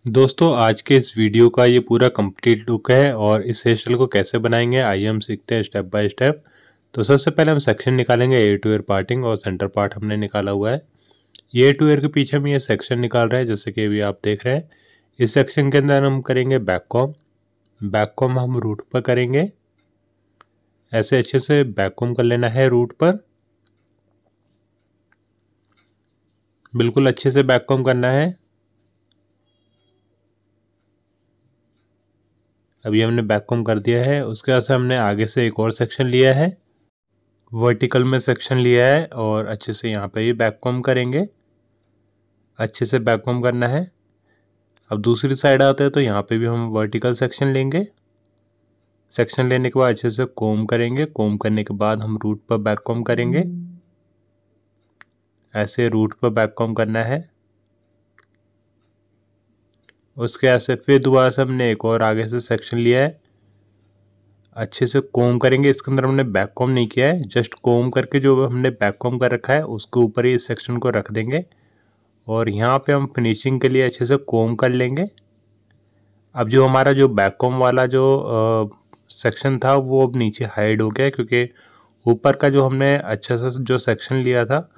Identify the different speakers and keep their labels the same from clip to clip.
Speaker 1: दोस्तों आज के इस वीडियो का ये पूरा कंप्लीट लुक है और इस हेयर स्टाइल को कैसे बनाएंगे आइए हम सीखते हैं स्टेप बाय स्टेप। तो सबसे पहले हम सेक्शन निकालेंगे एयर टू एयर पार्टिंग और सेंटर पार्ट हमने निकाला हुआ है। ये एयर टू एयर के पीछे हम ये सेक्शन निकाल रहे हैं जैसे कि अभी आप देख रहे हैं। इस सेक्शन के अंदर हम करेंगे बैक कॉम हम रूट पर करेंगे। ऐसे अच्छे से बैक कॉम कर लेना है रूट पर, बिल्कुल अच्छे से बैक कॉम करना है। अभी हमने बैक कॉम कर दिया है। उसके बाद से हमने आगे से एक और सेक्शन लिया है, वर्टिकल में सेक्शन लिया है और अच्छे से यहाँ पे ही बैक कॉम करेंगे। अच्छे से बैक कॉम करना है। अब दूसरी साइड आते हैं तो यहाँ पे भी हम वर्टिकल सेक्शन लेंगे। सेक्शन लेने के बाद अच्छे से कोम करेंगे। कोम करने के बाद हम रूट पर बैक कॉम करेंगे। ऐसे रूट पर बैक कॉम करना है। उसके ऐसे फिर दोबारा से हमने एक और आगे से सेक्शन लिया है। अच्छे से कोम करेंगे। इसके अंदर हमने बैक कॉम नहीं किया है, जस्ट कोम करके जो हमने बैक कॉम कर रखा है उसके ऊपर ही इस सेक्शन को रख देंगे और यहाँ पे हम फिनिशिंग के लिए अच्छे से कोम कर लेंगे। अब जो हमारा जो बैक कॉम वाला जो सेक्शन था वो अब नीचे हाइड हो गया, क्योंकि ऊपर का जो हमने अच्छा सा जो सेक्शन लिया था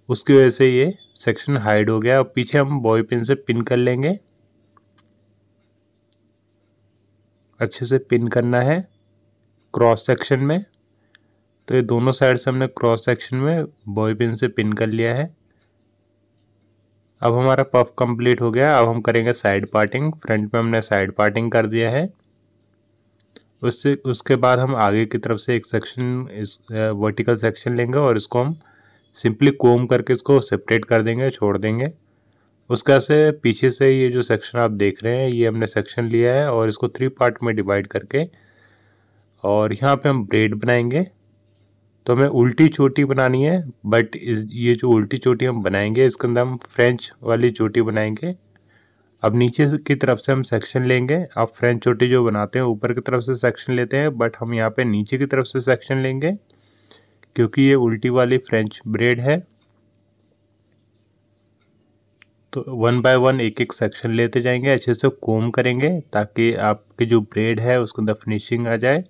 Speaker 1: उसकी वजह से ये सेक्शन हाइड हो गया। अब पीछे हम बॉय पिन से पिन कर लेंगे। अच्छे से पिन करना है क्रॉस सेक्शन में। तो ये दोनों साइड से हमने क्रॉस सेक्शन में बॉय पिन से पिन कर लिया है। अब हमारा पफ कंप्लीट हो गया। अब हम करेंगे साइड पार्टिंग। फ्रंट में हमने साइड पार्टिंग कर दिया है। उसके बाद हम आगे की तरफ से एक सेक्शन इस वर्टिकल सेक्शन लेंगे और इसको हम सिंपली कोम करके इसको सेपरेट कर देंगे, छोड़ देंगे। उसका से पीछे से ये जो सेक्शन आप देख रहे हैं ये हमने सेक्शन लिया है और इसको 3 पार्ट में डिवाइड करके और यहाँ पे हम ब्रेड बनाएंगे। तो हमें उल्टी चोटी बनानी है, बट ये जो उल्टी चोटी हम बनाएंगे इसके अंदर हम फ्रेंच वाली चोटी बनाएंगे। अब नीचे की तरफ से हम सेक्शन लेंगे। आप फ्रेंच चोटी जो बनाते हैं ऊपर की तरफ से सेक्शन लेते हैं, बट हम यहाँ पे नीचे की तरफ से सेक्शन लेंगे क्योंकि ये उल्टी वाली फ्रेंच ब्रेड है। तो 1 बाय 1 एक एक सेक्शन लेते जाएंगे, अच्छे से कोम करेंगे ताकि आपकी जो ब्रेड है उसके अंदर फिनिशिंग आ जाए।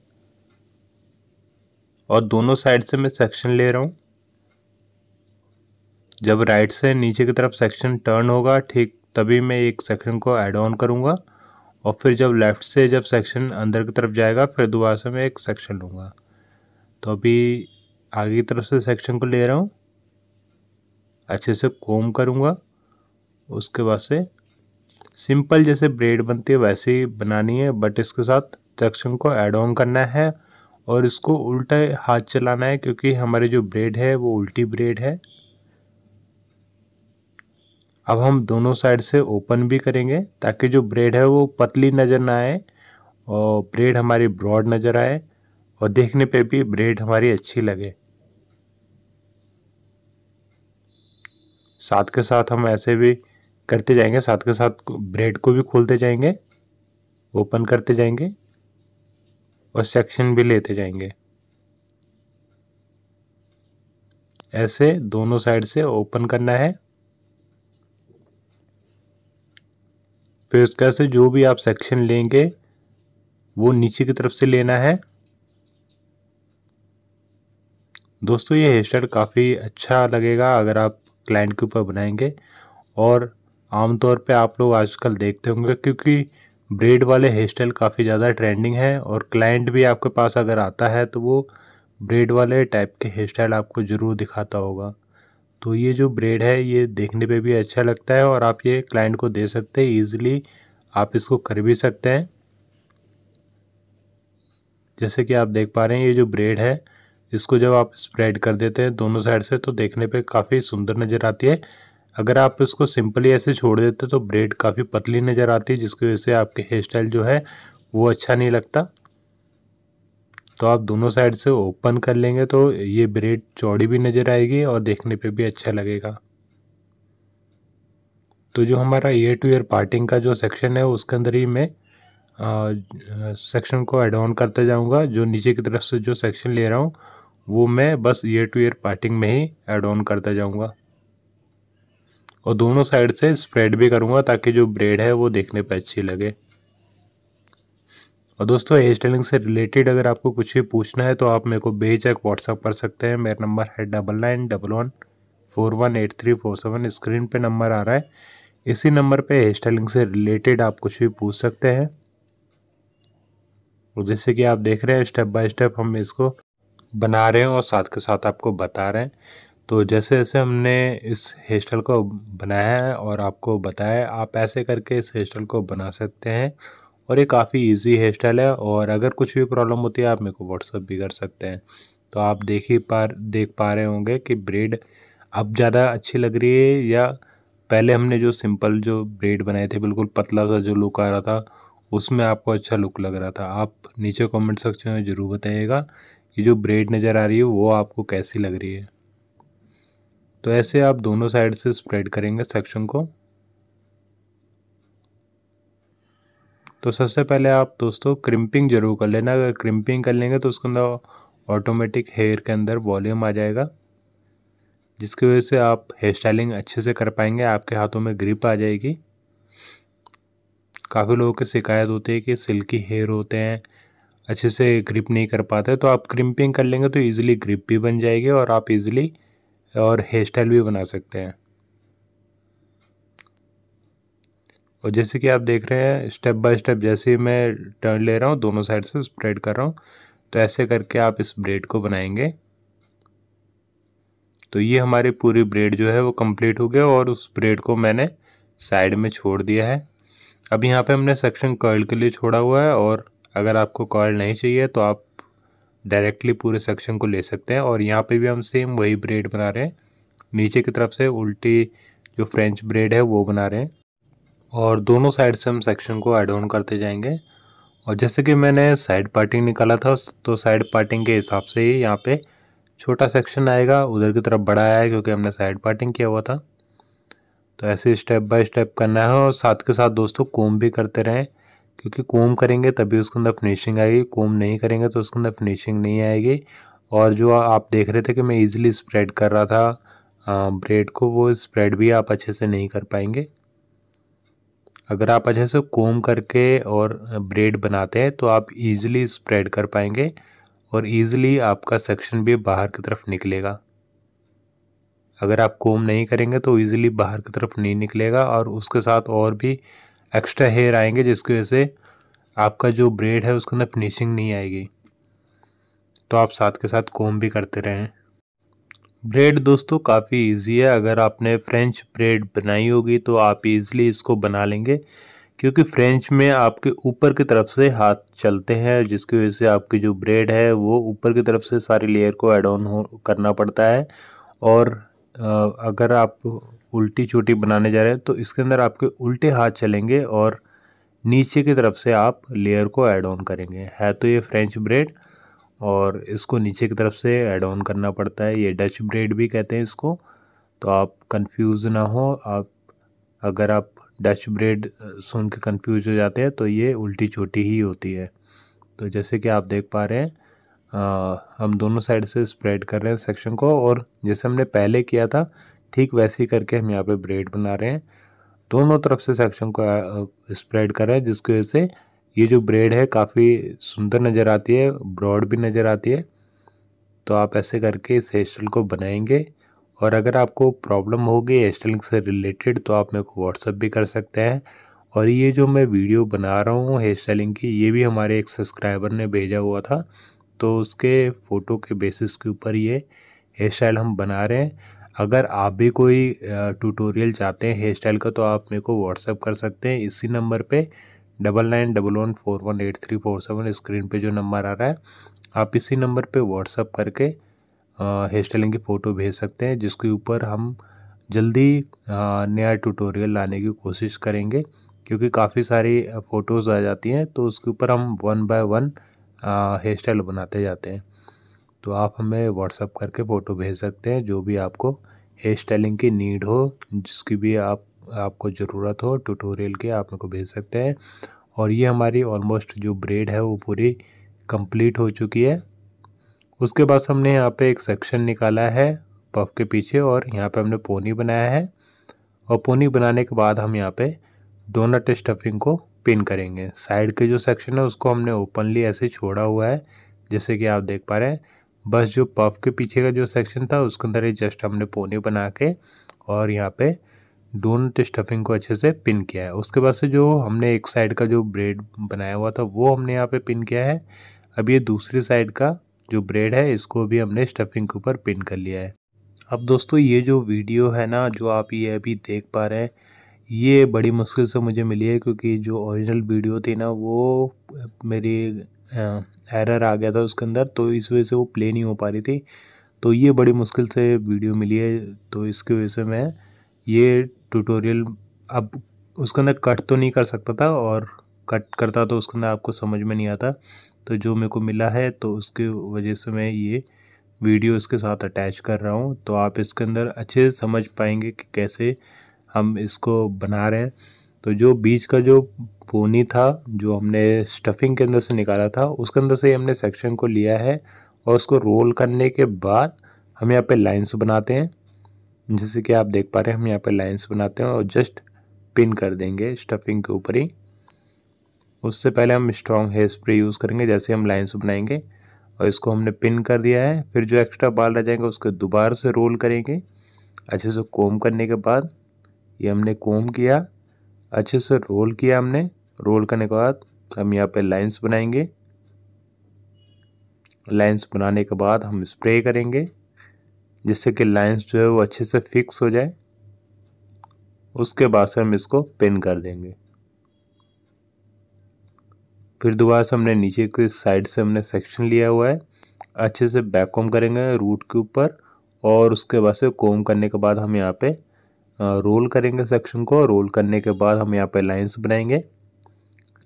Speaker 1: और दोनों साइड से मैं सेक्शन ले रहा हूँ। जब राइट से नीचे की तरफ सेक्शन टर्न होगा ठीक तभी मैं एक सेक्शन को ऐड ऑन करूँगा और फिर जब लेफ़्ट से जब सेक्शन अंदर की तरफ जाएगा फिर दोबारा से मैं एक सेक्शन लूँगा। तो अभी आगे की तरफ से सेक्शन को ले रहा हूँ, अच्छे से कोम करूँगा। उसके बाद से सिंपल जैसे ब्रेड बनती है वैसे ही बनानी है, बट इसके साथ सेक्शन को ऐड ऑन करना है और इसको उल्टा हाथ चलाना है क्योंकि हमारी जो ब्रेड है वो उल्टी ब्रेड है। अब हम दोनों साइड से ओपन भी करेंगे ताकि जो ब्रेड है वो पतली नज़र ना आए और ब्रेड हमारी ब्रॉड नज़र आए और देखने पे भी ब्रेड हमारी अच्छी लगे। साथ के साथ हम ऐसे भी करते जाएंगे, साथ के साथ ब्रेड को भी खोलते जाएंगे, ओपन करते जाएंगे और सेक्शन भी लेते जाएंगे। ऐसे दोनों साइड से ओपन करना है। फिर उसका से जो भी आप सेक्शन लेंगे वो नीचे की तरफ से लेना है। दोस्तों ये हेयर स्टाइल काफ़ी अच्छा लगेगा अगर आप क्लाइंट के ऊपर बनाएंगे और आमतौर पे आप लोग आजकल देखते होंगे क्योंकि ब्रेड वाले हेयर स्टाइल काफ़ी ज़्यादा ट्रेंडिंग है और क्लाइंट भी आपके पास अगर आता है तो वो ब्रेड वाले टाइप के हेयर स्टाइल आपको ज़रूर दिखाता होगा। तो ये जो ब्रेड है ये देखने पे भी अच्छा लगता है और आप ये क्लाइंट को दे सकते हैं ईज़िली, आप इसको कर भी सकते हैं। जैसे कि आप देख पा रहे हैं ये जो ब्रेड है इसको जब आप स्प्रेड कर देते हैं दोनों साइड से तो देखने पे काफ़ी सुंदर नज़र आती है। अगर आप इसको सिंपली ऐसे छोड़ देते तो ब्रेड काफ़ी पतली नज़र आती है जिसकी वजह से आपके हेयर स्टाइल जो है वो अच्छा नहीं लगता। तो आप दोनों साइड से ओपन कर लेंगे तो ये ब्रेड चौड़ी भी नज़र आएगी और देखने पे भी अच्छा लगेगा। तो जो हमारा ईयर टू ईयर पार्टिंग का जो सेक्शन है उसके अंदर ही मैं सेक्शन को ऐड ऑन करते जाऊंगा। जो नीचे की तरफ से जो सेक्शन ले रहा हूँ वो मैं बस ईयर टू ईयर पार्टिंग में ही ऐड ऑन करता जाऊंगा। और दोनों साइड से स्प्रेड भी करूँगा ताकि जो ब्रेड है वो देखने पे अच्छी लगे। और दोस्तों हेयर स्टाइलिंग से रिलेटेड अगर आपको कुछ भी पूछना है तो आप मेरे को बेझिझक व्हाट्सअप कर सकते हैं। मेरा नंबर है 9911418347। स्क्रीन पे नंबर आ रहा है, इसी नंबर पे हेयर स्टाइलिंग से रिलेटेड आप कुछ भी पूछ सकते हैं। और जैसे कि आप देख रहे हैं स्टेप बाय स्टेप हम इसको बना रहे हैं और साथ के साथ आपको बता रहे हैं। तो जैसे जैसे हमने इस हेयर स्टाइल को बनाया है और आपको बताया, आप ऐसे करके इस हेयर स्टाइल को बना सकते हैं। और ये काफ़ी इजी हेयर स्टाइल है। और अगर कुछ भी प्रॉब्लम होती है आप मेरे को व्हाट्सअप भी कर सकते हैं। तो आप देख पा रहे होंगे कि ब्रेड अब ज़्यादा अच्छी लग रही है या पहले हमने जो सिंपल जो ब्रेड बनाए थे बिल्कुल पतला सा जो लुक आ रहा था उसमें आपको अच्छा लुक लग रहा था। आप नीचे कमेंट सेक्शन में ज़रूर बताइएगा ये जो ब्रेड नज़र आ रही है वो आपको कैसी लग रही है। तो ऐसे आप दोनों साइड से स्प्रेड करेंगे सेक्शन को। तो सबसे पहले आप दोस्तों क्रिम्पिंग जरूर कर लेना। अगर क्रिम्पिंग कर लेंगे तो उसके अंदर ऑटोमेटिक हेयर के अंदर वॉल्यूम आ जाएगा, जिसकी वजह से आप हेयर स्टाइलिंग अच्छे से कर पाएंगे, आपके हाथों में ग्रिप आ जाएगी। काफ़ी लोगों की शिकायत होती है कि सिल्की हेयर होते हैं, अच्छे से ग्रिप नहीं कर पाते। तो आप क्रिम्पिंग कर लेंगे तो ईजिली ग्रिप भी बन जाएगी और आप ईजिली और हेयर स्टाइल भी बना सकते हैं। और जैसे कि आप देख रहे हैं स्टेप बाय स्टेप जैसे ही मैं टर्न ले रहा हूँ दोनों साइड से स्प्रेड कर रहा हूँ, तो ऐसे करके आप इस ब्रेड को बनाएंगे। तो ये हमारी पूरी ब्रेड जो है वो कंप्लीट हो गया और उस ब्रेड को मैंने साइड में छोड़ दिया है। अब यहाँ पे हमने सेक्शन कर्ल के लिए छोड़ा हुआ है और अगर आपको कर्ल नहीं चाहिए तो आप डायरेक्टली पूरे सेक्शन को ले सकते हैं। और यहाँ पे भी हम सेम वही ब्रेड बना रहे हैं, नीचे की तरफ से उल्टी जो फ्रेंच ब्रेड है वो बना रहे हैं और दोनों साइड से हम सेक्शन को ऐड ऑन करते जाएंगे। और जैसे कि मैंने साइड पार्टिंग निकाला था तो साइड पार्टिंग के हिसाब से ही यहाँ पे छोटा सेक्शन आएगा, उधर की तरफ बड़ा आया क्योंकि हमने साइड पार्टिंग किया हुआ था। तो ऐसे स्टेप बाय स्टेप करना है और साथ के साथ दोस्तों कोम भी करते रहें, क्योंकि कोम करेंगे तभी उसके अंदर फिनिशिंग आएगी, कोम नहीं करेंगे तो उसके अंदर फिनिशिंग नहीं आएगी। और जो आप देख रहे थे कि मैं इजीली स्प्रेड कर रहा था ब्रेड को, वो स्प्रेड भी आप अच्छे से नहीं कर पाएंगे। अगर आप अच्छे से कोम करके और ब्रेड बनाते हैं तो आप इजीली स्प्रेड कर पाएंगे और इजीली आपका सेक्शन भी बाहर की तरफ निकलेगा। अगर आप कोम नहीं करेंगे तो इजीली बाहर की तरफ नहीं निकलेगा और उसके साथ और भी एक्स्ट्रा हेयर आएंगे, जिसकी वजह से आपका जो ब्रेड है उसके अंदर फिनिशिंग नहीं आएगी। तो आप साथ के साथ कोम भी करते रहें। ब्रेड दोस्तों काफ़ी इजी है। अगर आपने फ्रेंच ब्रेड बनाई होगी तो आप इजीली इसको बना लेंगे, क्योंकि फ्रेंच में आपके ऊपर की तरफ से हाथ चलते हैं, जिसकी वजह से आपकी जो ब्रेड है वो ऊपर की तरफ से सारी लेयर को ऐड ऑन करना पड़ता है। और अगर आप उल्टी चोटी बनाने जा रहे हैं तो इसके अंदर आपके उल्टे हाथ चलेंगे और नीचे की तरफ से आप लेयर को ऐड ऑन करेंगे। है तो ये फ्रेंच ब्रेड और इसको नीचे की तरफ से ऐड ऑन करना पड़ता है, ये डच ब्रेड भी कहते हैं इसको। तो आप कंफ्यूज ना हो, आप अगर आप डच ब्रेड सुन के कंफ्यूज हो जाते हैं तो ये उल्टी चोटी ही होती है। तो जैसे कि आप देख पा रहे हैं हम दोनों साइड से स्प्रेड कर रहे हैं सेक्शन को, और जैसे हमने पहले किया था ठीक वैसे ही करके हम यहाँ पे ब्रेड बना रहे हैं। दोनों तरफ से सेक्शन को स्प्रेड कर रहे हैं, जिसकी वजह से ये जो ब्रेड है काफ़ी सुंदर नज़र आती है, ब्रॉड भी नज़र आती है। तो आप ऐसे करके इस हेयर स्टाइल को बनाएंगे। और अगर आपको प्रॉब्लम होगी हेयर स्टाइलिंग से रिलेटेड तो आप मेरे को व्हाट्सअप भी कर सकते हैं। और ये जो मैं वीडियो बना रहा हूँ हेयर स्टाइलिंग की, ये भी हमारे एक सब्सक्राइबर ने भेजा हुआ था, तो उसके फ़ोटो के बेसिस के ऊपर ये हेयर स्टाइल हम बना रहे हैं। अगर आप भी कोई ट्यूटोरियल चाहते हैं हेयर स्टाइल का तो आप मेरे को व्हाट्सअप कर सकते हैं इसी नंबर पे 9911418347। स्क्रीन पे जो नंबर आ रहा है आप इसी नंबर पे व्हाट्सअप करके हेयर स्टाइलिंग की फ़ोटो भेज सकते हैं, जिसके ऊपर हम जल्दी नया ट्यूटोरियल लाने की कोशिश करेंगे, क्योंकि काफ़ी सारी फ़ोटोज़ आ जाती हैं तो उसके ऊपर हम 1 बाय 1 हेयर स्टाइल बनाते जाते हैं। तो आप हमें व्हाट्सअप करके फ़ोटो भेज सकते हैं, जो भी आपको हेयर स्टाइलिंग की नीड हो, जिसकी भी आपको ज़रूरत हो ट्यूटोरियल की, आप मेरे को भेज सकते हैं। और ये हमारी ऑलमोस्ट जो ब्रेड है वो पूरी कंप्लीट हो चुकी है। उसके बाद हमने यहाँ पे एक सेक्शन निकाला है पफ के पीछे और यहाँ पे हमने पोनी बनाया है। और पोनी बनाने के बाद हम यहाँ पे डोनट स्टफिंग को पिन करेंगे। साइड के जो सेक्शन है उसको हमने ओपनली ऐसे छोड़ा हुआ है, जैसे कि आप देख पा रहे हैं। बस जो पफ के पीछे का जो सेक्शन था उसके अंदर ही जस्ट हमने पोनी बना के और यहाँ पे डोनट स्टफिंग को अच्छे से पिन किया है। उसके बाद से जो हमने एक साइड का जो ब्रेड बनाया हुआ था वो हमने यहाँ पे पिन किया है। अब ये दूसरी साइड का जो ब्रेड है इसको भी हमने स्टफिंग के ऊपर पिन कर लिया है। अब दोस्तों ये जो वीडियो है ना, जो आप ये अभी देख पा रहे हैं, ये बड़ी मुश्किल से मुझे मिली है, क्योंकि जो ओरिजिनल वीडियो थी ना वो मेरी एरर आ गया था उसके अंदर, तो इस वजह से वो प्ले नहीं हो पा रही थी। तो ये बड़ी मुश्किल से वीडियो मिली है, तो इसकी वजह से मैं ये ट्यूटोरियल अब उसके अंदर कट तो नहीं कर सकता था, और कट करता तो उसके अंदर आपको समझ में नहीं आता। तो जो मेरे को मिला है तो उसकी वजह से मैं ये वीडियो इसके साथ अटैच कर रहा हूँ, तो आप इसके अंदर अच्छे से समझ पाएंगे कि कैसे हम इसको बना रहे हैं। तो जो बीच का जो पोनी था जो हमने स्टफिंग के अंदर से निकाला था, उसके अंदर से हमने सेक्शन को लिया है और उसको रोल करने के बाद हम यहाँ पे लाइंस बनाते हैं। जैसे कि आप देख पा रहे हैं हम यहाँ पे लाइंस बनाते हैं और जस्ट पिन कर देंगे स्टफिंग के ऊपर ही। उससे पहले हम स्ट्रॉन्ग हेयर स्प्रे यूज़ करेंगे जैसे हम लाइंस बनाएंगे, और इसको हमने पिन कर दिया है। फिर जो एक्स्ट्रा बाल रह जाएंगे उसको दोबारा से रोल करेंगे अच्छे से। कोम करने के बाद ये हमने कोम किया, अच्छे से रोल किया हमने। रोल करने के बाद हम यहाँ पे लाइंस बनाएंगे। लाइंस बनाने के बाद हम स्प्रे करेंगे जिससे कि लाइंस जो है वो अच्छे से फिक्स हो जाए। उसके बाद से हम इसको पिन कर देंगे। फिर दोबारा से हमने नीचे की साइड से हमने सेक्शन लिया हुआ है, अच्छे से बैक कोम करेंगे रूट के ऊपर, और उसके बाद से कोम करने के बाद हम यहाँ पे रोल करेंगे सेक्शन को। रोल करने के बाद हम यहाँ पे लाइंस बनाएंगे।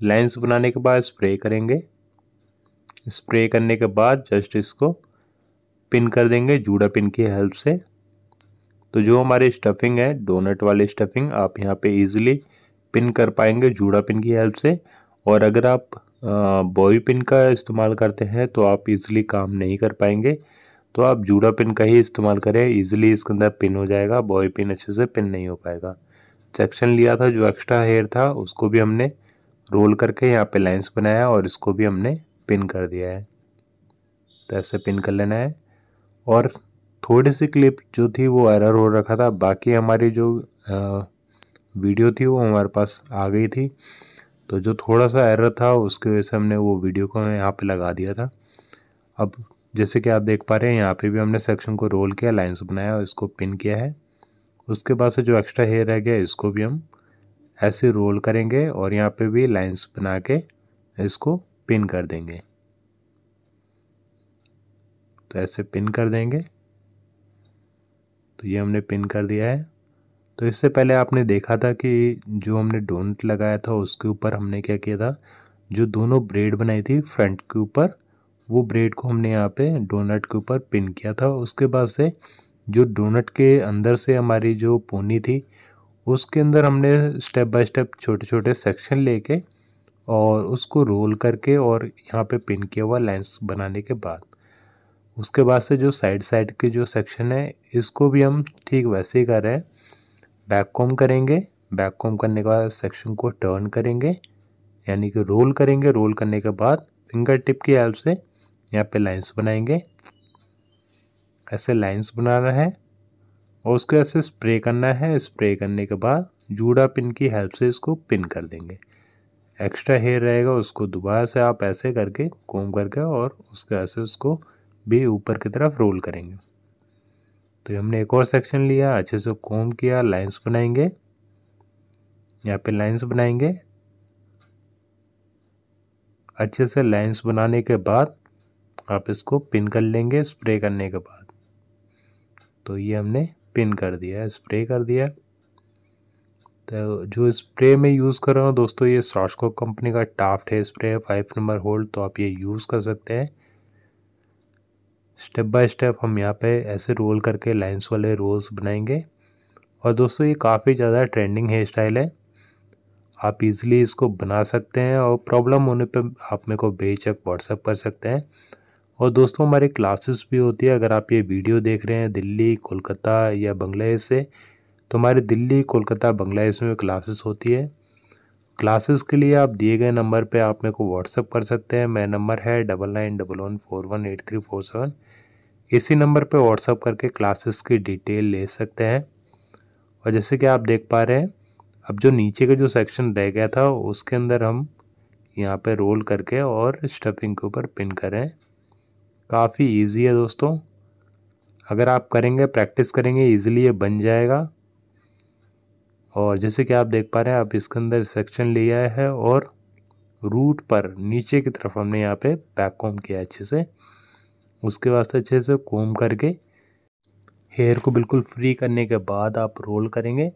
Speaker 1: लाइंस बनाने के बाद स्प्रे करेंगे। स्प्रे करने के बाद जस्ट इसको पिन कर देंगे जूड़ा पिन की हेल्प से। तो जो हमारी स्टफिंग है डोनट वाली स्टफिंग, आप यहाँ पे इजीली पिन कर पाएंगे जूड़ा पिन की हेल्प से। और अगर आप बॉबी पिन का इस्तेमाल करते हैं तो आप इजीली काम नहीं कर पाएंगे, तो आप जूड़ा पिन का ही इस्तेमाल करें, इजीली इसके अंदर पिन हो जाएगा। बॉबी पिन अच्छे से पिन नहीं हो पाएगा। सेक्शन लिया था जो एक्स्ट्रा हेयर था उसको भी हमने रोल करके यहाँ पे लाइंस बनाया और इसको भी हमने पिन कर दिया है। तो ऐसे पिन कर लेना है। और थोड़ी सी क्लिप जो थी वो एरर हो रखा था, बाकी हमारी जो वीडियो थी वो हमारे पास आ गई थी। तो जो थोड़ा सा एरर था उसकी वजह से हमने वो वीडियो को यहाँ पे लगा दिया था। अब जैसे कि आप देख पा रहे हैं यहाँ पे भी हमने सेक्शन को रोल किया, लाइंस बनाया और इसको पिन किया है। उसके बाद से जो एक्स्ट्रा हेयर रह गया इसको भी हम ऐसे रोल करेंगे और यहाँ पे भी लाइंस बना के इसको पिन कर देंगे। तो ऐसे पिन कर देंगे। तो ये हमने पिन कर दिया है। तो इससे पहले आपने देखा था कि जो हमने डोनट लगाया था उसके ऊपर हमने क्या किया था, जो दोनों ब्रेड बनाई थी फ्रंट के ऊपर, वो ब्रेड को हमने यहाँ पे डोनट के ऊपर पिन किया था। उसके बाद से जो डोनट के अंदर से हमारी जो पोनी थी उसके अंदर हमने स्टेप बाय स्टेप छोटे छोटे सेक्शन लेके और उसको रोल करके और यहाँ पे पिन किया हुआ लाइंस बनाने के बाद, उसके बाद से जो साइड साइड के जो सेक्शन है इसको भी हम ठीक वैसे ही कर रहे हैं। बैक कॉम करेंगे, बैक कॉम करने के बाद सेक्शन को टर्न करेंगे यानी कि रोल करेंगे। रोल करने के बाद फिंगर टिप की हेल्प से यहाँ पे लाइंस बनाएंगे। ऐसे लाइंस बनाना है और उसको ऐसे स्प्रे करना है। स्प्रे करने के बाद जूड़ा पिन की हेल्प से इसको पिन कर देंगे। एक्स्ट्रा हेयर रहेगा उसको दोबारा से आप ऐसे करके कोम करके और उसके ऐसे उसको भी ऊपर की तरफ रोल करेंगे। तो हमने एक और सेक्शन लिया, अच्छे से कोम किया, लाइंस बनाएंगे। यहाँ पे लाइंस बनाएंगे। अच्छे से लाइंस बनाने के बाद आप इसको पिन कर लेंगे स्प्रे करने के बाद। तो ये हमने पिन कर दिया, स्प्रे कर दिया। तो जो स्प्रे में यूज़ कर रहा हूँ दोस्तों ये सॉशको कंपनी का टाफ्ट है स्प्रे है 5 नंबर होल्ड, तो आप ये यूज़ कर सकते हैं। स्टेप बाय स्टेप हम यहाँ पे ऐसे रोल करके लाइंस वाले रोल्स बनाएंगे। और दोस्तों ये काफ़ी ज़्यादा ट्रेंडिंग हेयर स्टाइल है, आप इजीली इसको बना सकते हैं और प्रॉब्लम होने पे आप मेरे को बेशक व्हाट्सएप कर सकते हैं। और दोस्तों हमारी क्लासेस भी होती है, अगर आप ये वीडियो देख रहे हैं दिल्ली, कोलकाता या बांग्लादेश से, तो हमारी दिल्ली कोलकाता बांग्लादेश में क्लासेस होती है। क्लासेस के लिए आप दिए गए नंबर पे आप मेरे को व्हाट्सअप कर सकते हैं। मेरा नंबर है 9911418347। इसी नंबर पे व्हाट्सअप करके क्लासेस की डिटेल ले सकते हैं। और जैसे कि आप देख पा रहे हैं, अब जो नीचे का जो सेक्शन रह गया था उसके अंदर हम यहाँ पे रोल करके और स्टफिंग के ऊपर पिन करें। काफ़ी इजी है दोस्तों, अगर आप करेंगे, प्रैक्टिस करेंगे, इजीली ये बन जाएगा। और जैसे कि आप देख पा रहे हैं, आप इसके अंदर सेक्शन लिया है और रूट पर नीचे की तरफ हमने यहाँ पे बैक कॉम्ब किया अच्छे से। उसके वास्ते अच्छे से कॉम्ब करके हेयर को बिल्कुल फ्री करने के बाद आप रोल करेंगे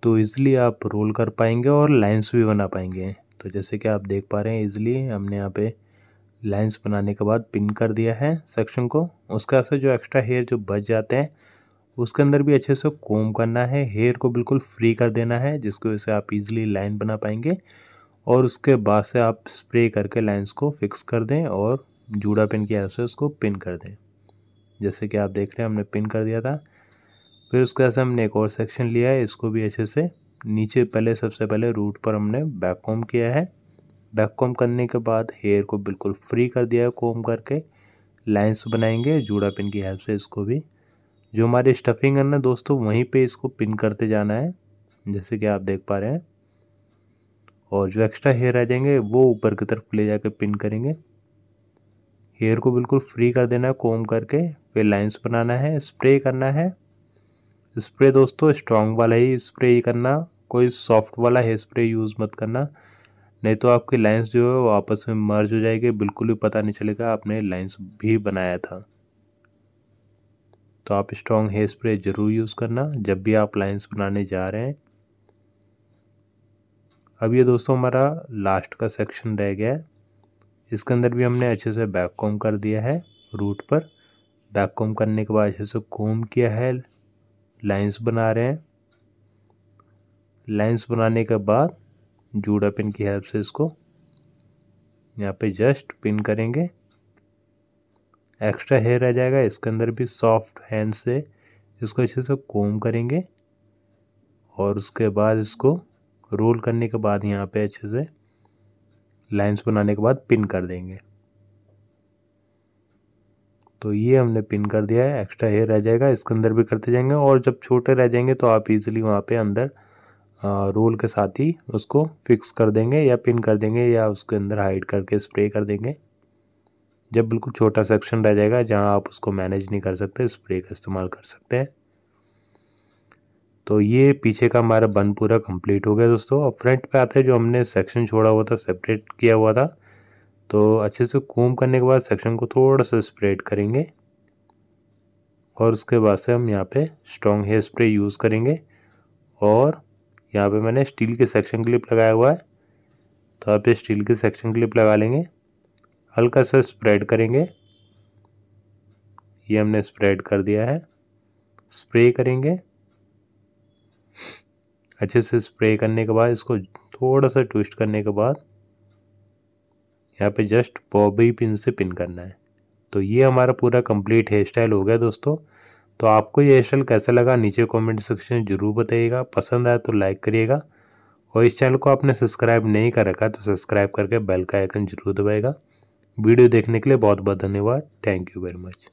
Speaker 1: तो इजीली आप रोल कर पाएंगे और लाइंस भी बना पाएंगे। तो जैसे कि आप देख पा रहे हैं, इजीली हमने यहाँ पे लाइंस बनाने के बाद पिन कर दिया है सेक्शन को। उसका से जो एक्स्ट्रा हेयर जो बच जाते हैं उसके अंदर भी अच्छे से कॉम्ब करना है, हेयर को बिल्कुल फ्री कर देना है, जिसकी वजह से आप इजीली लाइन बना पाएंगे। और उसके बाद से आप स्प्रे करके लाइंस को फिक्स कर दें और जूड़ा पिन की हेल्प से उसको पिन कर दें। जैसे कि आप देख रहे हैं, हमने पिन कर दिया था। फिर उसके बाद से हमने एक और सेक्शन लिया है, इसको भी अच्छे से नीचे पहले सबसे पहले रूट पर हमने बैक कॉम्ब किया है। बैक कॉम्ब करने के बाद हेयर को बिल्कुल फ्री कर दिया है, कॉम्ब करके लाइंस बनाएंगे जूड़ा पिन की हेल्प से। इसको भी जो हमारी स्टफिंग है ना दोस्तों, वहीं पे इसको पिन करते जाना है, जैसे कि आप देख पा रहे हैं। और जो एक्स्ट्रा हेयर आ जाएंगे वो ऊपर की तरफ ले जाकर पिन करेंगे। हेयर को बिल्कुल फ्री कर देना है कॉम्ब करके, फिर लाइंस बनाना है, स्प्रे करना है। स्प्रे दोस्तों स्ट्रॉन्ग वाला ही स्प्रे ही करना, कोई सॉफ्ट वाला हेयर स्प्रे यूज़ मत करना, नहीं तो आपकी लाइंस जो है वो आपस में मर्ज हो जाएगी, बिल्कुल भी पता नहीं चलेगा आपने लाइंस भी बनाया था। तो आप स्ट्रॉन्ग हेयर स्प्रे ज़रूर यूज़ करना जब भी आप लाइंस बनाने जा रहे हैं। अब ये दोस्तों हमारा लास्ट का सेक्शन रह गया है, इसके अंदर भी हमने अच्छे से बैक कॉम्ब कर दिया है। रूट पर बैक कॉम्ब करने के बाद अच्छे से कॉम्ब किया है, लाइंस बना रहे हैं। लाइंस बनाने के बाद जूड़ा पिन की हेल्प से इसको यहाँ पे जस्ट पिन करेंगे। एक्स्ट्रा हेयर आ जाएगा, इसके अंदर भी सॉफ्ट हैंड से इसको अच्छे से कॉम्ब करेंगे और उसके बाद इसको रोल करने के बाद यहाँ पे अच्छे से लाइंस बनाने के बाद पिन कर देंगे। तो ये हमने पिन कर दिया है, एक्स्ट्रा हेयर रह जाएगा, इसके अंदर भी करते जाएंगे। और जब छोटे रह जाएंगे तो आप इजीली वहाँ पे अंदर रोल के साथ ही उसको फिक्स कर देंगे या पिन कर देंगे या उसके अंदर हाइड करके स्प्रे कर देंगे। जब बिल्कुल छोटा सेक्शन रह जाएगा जहाँ आप उसको मैनेज नहीं कर सकते, स्प्रे का इस्तेमाल कर सकते हैं। तो ये पीछे का हमारा बन पूरा कंप्लीट हो गया दोस्तों। अब फ्रंट पे आते हैं, जो हमने सेक्शन छोड़ा हुआ था, सेपरेट किया हुआ था, तो अच्छे से कॉम्ब करने के बाद सेक्शन को थोड़ा सा स्प्रेड करेंगे और उसके बाद से हम यहाँ पे स्ट्रॉन्ग हेयर स्प्रे यूज़ करेंगे। और यहाँ पे मैंने स्टील के सेक्शन क्लिप लगाया हुआ है, तो आप ये स्टील के सेक्शन क्लिप लगा लेंगे, हल्का सा स्प्रेड करेंगे। ये हमने स्प्रेड कर दिया है, स्प्रे करेंगे। अच्छे से स्प्रे करने के बाद इसको थोड़ा सा ट्विस्ट करने के बाद यहाँ पे जस्ट बॉबी पिन से पिन करना है। तो ये हमारा पूरा कंप्लीट हेयर स्टाइल हो गया दोस्तों। तो आपको ये हेयर स्टाइल कैसा लगा नीचे कमेंट सेक्शन में ज़रूर बताइएगा। पसंद आया तो लाइक करिएगा और इस चैनल को आपने सब्सक्राइब नहीं कर रखा तो सब्सक्राइब करके बेल का आइकन जरूर दबाएगा। वीडियो देखने के लिए बहुत बहुत धन्यवाद। Thank you very much.